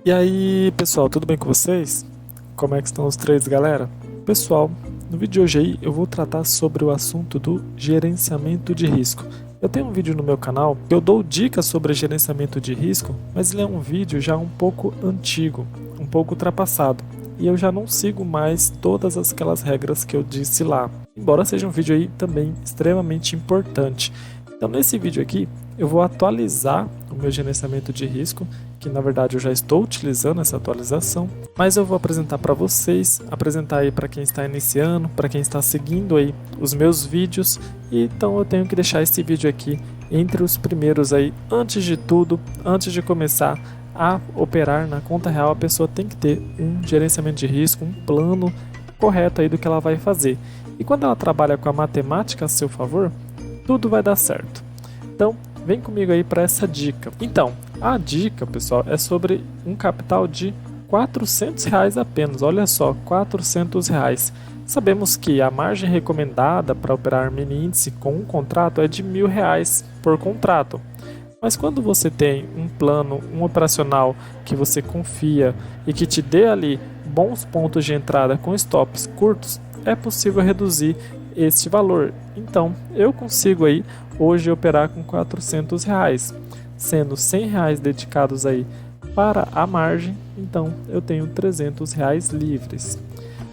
E aí, pessoal, tudo bem com vocês? Como é que estão os trades, galera? Pessoal, no vídeo de hoje aí eu vou tratar sobre o assunto do gerenciamento de risco. Eu tenho um vídeo no meu canal que eu dou dicas sobre gerenciamento de risco, mas ele é um vídeo já um pouco antigo, um pouco ultrapassado, e eu já não sigo mais todas aquelas regras que eu disse lá, embora seja um vídeo aí também extremamente importante. Então nesse vídeo aqui eu vou atualizar o meu gerenciamento de risco, que na verdade eu já estou utilizando essa atualização, mas eu vou apresentar para vocês, apresentar aí para quem está iniciando, para quem está seguindo aí os meus vídeos, e então eu tenho que deixar esse vídeo aqui entre os primeiros aí. Antes de tudo, antes de começar a operar na conta real, a pessoa tem que ter um gerenciamento de risco, um plano correto aí do que ela vai fazer. E quando ela trabalha com a matemática a seu favor, tudo vai dar certo. Então, vem comigo aí para essa dica. Então, a dica, pessoal, é sobre um capital de R$ 400 apenas. Olha só, R$ 400. Sabemos que a margem recomendada para operar mini índice com um contrato é de R$ 1.000 por contrato. Mas quando você tem um plano, um operacional que você confia e que te dê ali bons pontos de entrada com stops curtos, é possível reduzir este valor. Então, eu consigo aí hoje operar com R$ 400, sendo R$ 100 dedicados aí para a margem, então eu tenho R$ 300 livres.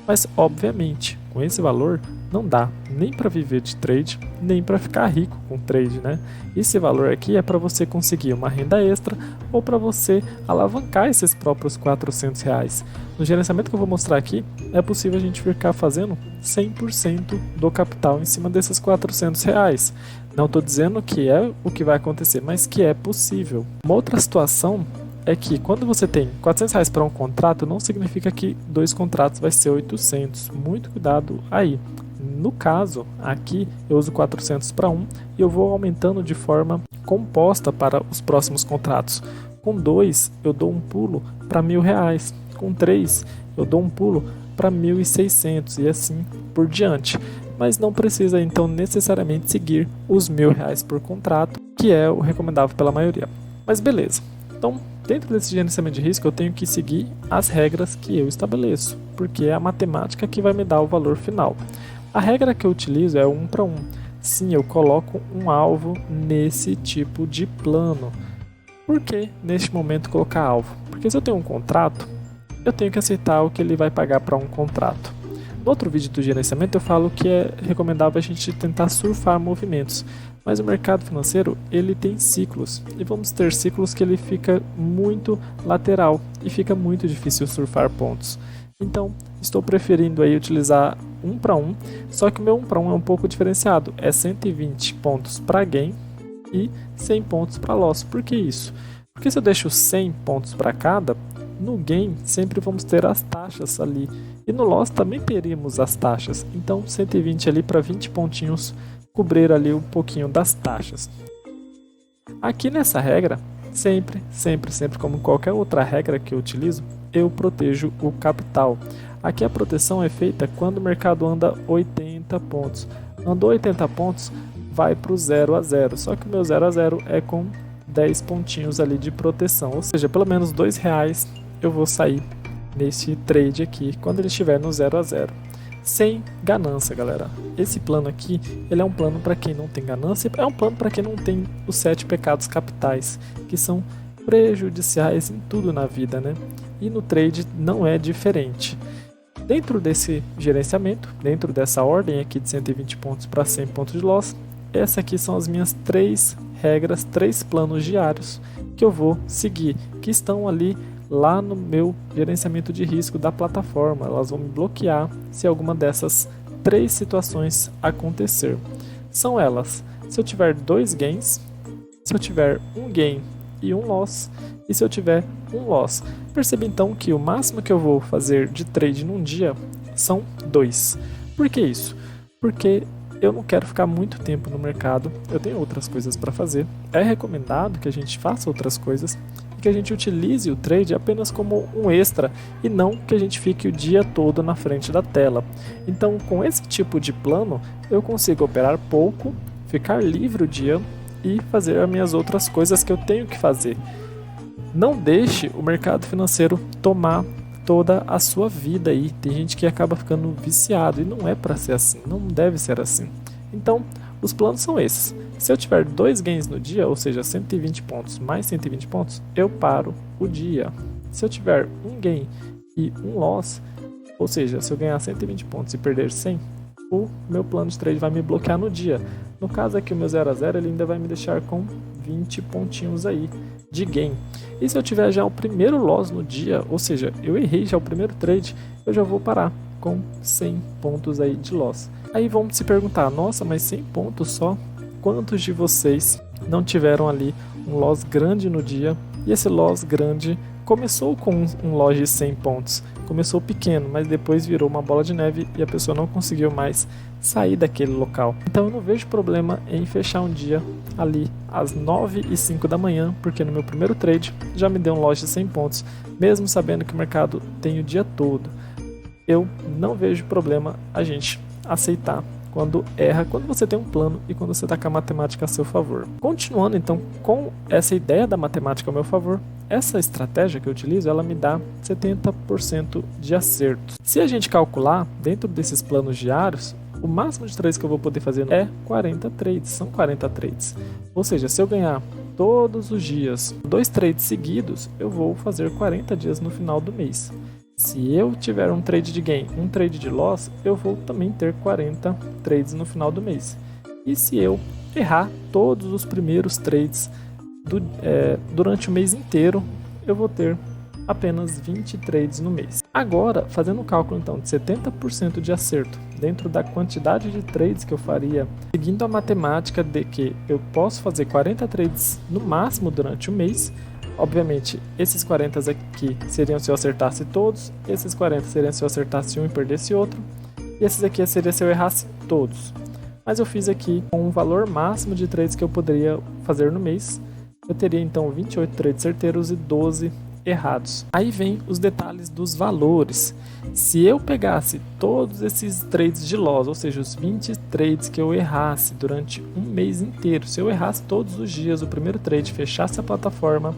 Mas, obviamente, com esse valor não dá nem para viver de trade, nem para ficar rico com trade, né? Esse valor aqui é para você conseguir uma renda extra ou para você alavancar esses próprios R$ 400. No gerenciamento que eu vou mostrar aqui, é possível a gente ficar fazendo 100% do capital em cima desses R$ 400. Não estou dizendo que é o que vai acontecer, mas que é possível. Uma outra situação é que quando você tem R$ 400 para um contrato, não significa que 2 contratos vai ser 800. Muito cuidado aí. No caso, aqui eu uso 400 para um e eu vou aumentando de forma composta para os próximos contratos. Com 2 eu dou um pulo para R$ 1.000. Com 3 eu dou um pulo para 1.600 e assim por diante. Mas não precisa então necessariamente seguir os R$ 1.000 por contrato, que é o recomendável pela maioria. Mas beleza. Então, dentro desse gerenciamento de risco, eu tenho que seguir as regras que eu estabeleço, porque é a matemática que vai me dar o valor final. A regra que eu utilizo é 1 para 1. Sim, eu coloco um alvo nesse tipo de plano. Por que neste momento colocar alvo? Porque se eu tenho um contrato, eu tenho que aceitar o que ele vai pagar para um contrato. No outro vídeo do gerenciamento eu falo que é recomendável a gente tentar surfar movimentos, mas o mercado financeiro ele tem ciclos, e vamos ter ciclos que ele fica muito lateral e fica muito difícil surfar pontos. Então estou preferindo aí utilizar 1 para 1, só que o meu 1 para 1 é um pouco diferenciado, é 120 pontos para gain e 100 pontos para loss. Por que isso? Porque se eu deixo 100 pontos para cada, no gain sempre vamos ter as taxas ali, e no loss também teríamos as taxas, então 120 ali para 20 pontinhos cobrir ali um pouquinho das taxas. Aqui nessa regra, sempre como qualquer outra regra que eu utilizo, eu protejo o capital. Aqui a proteção é feita quando o mercado anda 80 pontos. Andou 80 pontos, vai para o 0 a 0, só que o meu 0 a 0 é com 10 pontinhos ali de proteção, ou seja, pelo menos R$ 2 eu vou sair nesse trade aqui quando ele estiver no 0 a 0. Sem ganância, galera. Esse plano aqui, ele é um plano para quem não tem ganância, é um plano para quem não tem os 7 pecados capitais, que são prejudiciais em tudo na vida, né? E no trade não é diferente. Dentro desse gerenciamento, dentro dessa ordem aqui de 120 pontos para 100 pontos de loss, essas aqui são as minhas 3 regras, 3 planos diários que eu vou seguir, que estão ali lá no meu gerenciamento de risco da plataforma. Elas vão me bloquear se alguma dessas 3 situações acontecer. São elas: se eu tiver 2 gains, se eu tiver 1 gain e 1 loss, e se eu tiver 1 loss. Perceba então que o máximo que eu vou fazer de trade num dia são 2. Por que isso? Porque eu não quero ficar muito tempo no mercado, eu tenho outras coisas para fazer. É recomendado que a gente faça outras coisas, que a gente utilize o trade apenas como um extra e não que a gente fique o dia todo na frente da tela. Então, com esse tipo de plano, eu consigo operar pouco, ficar livre o dia e fazer as minhas outras coisas que eu tenho que fazer. Não deixe o mercado financeiro tomar toda a sua vida aí. Tem gente que acaba ficando viciado e não é para ser assim, não deve ser assim. Então, os planos são esses. Se eu tiver 2 gains no dia, ou seja, 120 pontos mais 120 pontos, eu paro o dia. Se eu tiver um gain e um loss, ou seja, se eu ganhar 120 pontos e perder 100, o meu plano de trade vai me bloquear no dia. No caso aqui, o meu 0 a 0, ele ainda vai me deixar com 20 pontinhos aí de gain. E se eu tiver já o primeiro loss no dia, ou seja, eu errei já o primeiro trade, eu já vou parar com 100 pontos aí de loss. Aí vamos se perguntar, nossa, mas 100 pontos só? Quantos de vocês não tiveram ali um loss grande no dia? E esse loss grande começou com um loss de 100 pontos. Começou pequeno, mas depois virou uma bola de neve e a pessoa não conseguiu mais sair daquele local. Então eu não vejo problema em fechar um dia ali às 9h05 da manhã, porque no meu primeiro trade já me deu um loss de 100 pontos, mesmo sabendo que o mercado tem o dia todo. Eu não vejo problema a gente aceitar quando erra, quando você tem um plano e quando você está com a matemática a seu favor. Continuando então com essa ideia da matemática ao meu favor, essa estratégia que eu utilizo, ela me dá 70% de acerto. Se a gente calcular dentro desses planos diários, o máximo de trades que eu vou poder fazer é 40 trades, são 40 trades. Ou seja, se eu ganhar todos os dias 2 trades seguidos, eu vou fazer 40 dias no final do mês. Se eu tiver um trade de gain, um trade de loss, eu vou também ter 40 trades no final do mês. E se eu errar todos os primeiros trades durante o mês inteiro, eu vou ter apenas 20 trades no mês. Agora, fazendo um cálculo então de 70% de acerto dentro da quantidade de trades que eu faria, seguindo a matemática de que eu posso fazer 40 trades no máximo durante o mês. Obviamente, esses 40 aqui seriam se eu acertasse todos, esses 40 seriam se eu acertasse um e perdesse outro, e esses aqui seria se eu errasse todos. Mas eu fiz aqui com um valor máximo de trades que eu poderia fazer no mês. Eu teria então 28 trades certeiros e 12 errados. Aí vem os detalhes dos valores. Se eu pegasse todos esses trades de loss, ou seja, os 20 trades que eu errasse durante um mês inteiro, se eu errasse todos os dias o primeiro trade, fechasse a plataforma,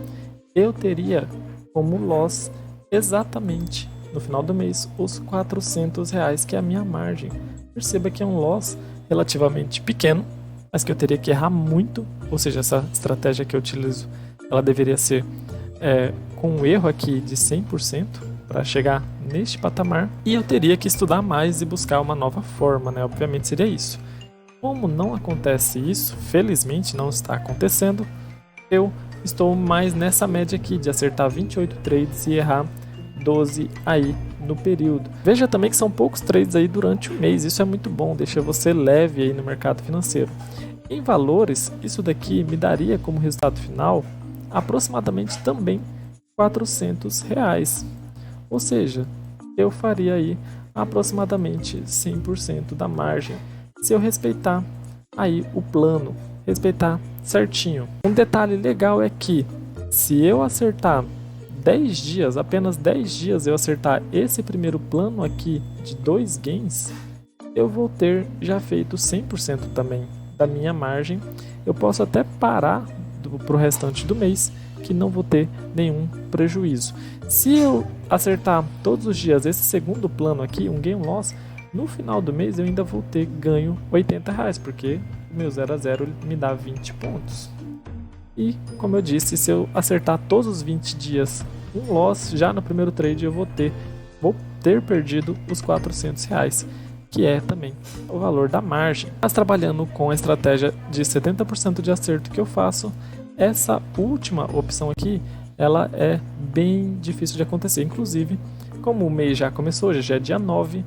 eu teria como loss exatamente no final do mês os R$400, que é a minha margem. Perceba que é um loss relativamente pequeno, mas que eu teria que errar muito, ou seja, essa estratégia que eu utilizo, ela deveria ser com um erro aqui de 100% para chegar neste patamar, e eu teria que estudar mais e buscar uma nova forma, né? Obviamente seria isso. Como não acontece isso, felizmente não está acontecendo, eu estou mais nessa média aqui de acertar 28 trades e errar 12 aí no período. Veja também que são poucos trades aí durante o mês, isso é muito bom, deixa você leve aí no mercado financeiro. Em valores, isso daqui me daria como resultado final aproximadamente também R$400, ou seja, eu faria aí aproximadamente 100% da margem se eu respeitar aí o plano, respeitar certinho. Um detalhe legal é que se eu acertar 10 dias, apenas 10 dias eu acertar esse primeiro plano aqui de 2 gains, eu vou ter já feito 100% também da minha margem. Eu posso até parar para o restante do mês, que não vou ter nenhum prejuízo. Se eu acertar todos os dias esse segundo plano aqui, um gain loss, no final do mês eu ainda vou ter ganho R$80, porque o meu 0 a 0 me dá 20 pontos. E, como eu disse, se eu acertar todos os 20 dias um loss, já no primeiro trade eu vou ter perdido os R$400, que é também o valor da margem. Mas trabalhando com a estratégia de 70% de acerto que eu faço, essa última opção aqui, ela é bem difícil de acontecer. Inclusive, como o mês já começou, hoje já é dia 9,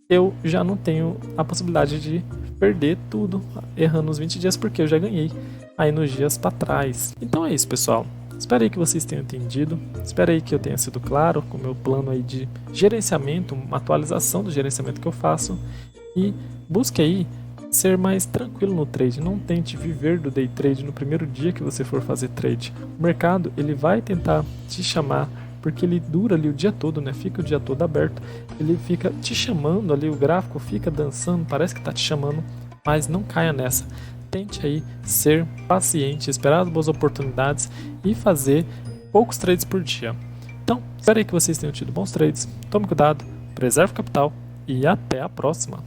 eu já não tenho a possibilidade de perder tudo errando os 20 dias, porque eu já ganhei aí nos dias para trás. Então é isso, pessoal. Espero aí que vocês tenham entendido. Espero aí que eu tenha sido claro com o meu plano aí de gerenciamento, uma atualização do gerenciamento que eu faço. E busque aí ser mais tranquilo no trade. Não tente viver do day trade no primeiro dia que você for fazer trade. O mercado, ele vai tentar te chamar, porque ele dura ali o dia todo, né? Fica o dia todo aberto. Ele fica te chamando ali, o gráfico fica dançando, parece que está te chamando, mas não caia nessa. Tente aí ser paciente, esperar as boas oportunidades e fazer poucos trades por dia. Então, espero aí que vocês tenham tido bons trades, tome cuidado, preserve o capital e até a próxima!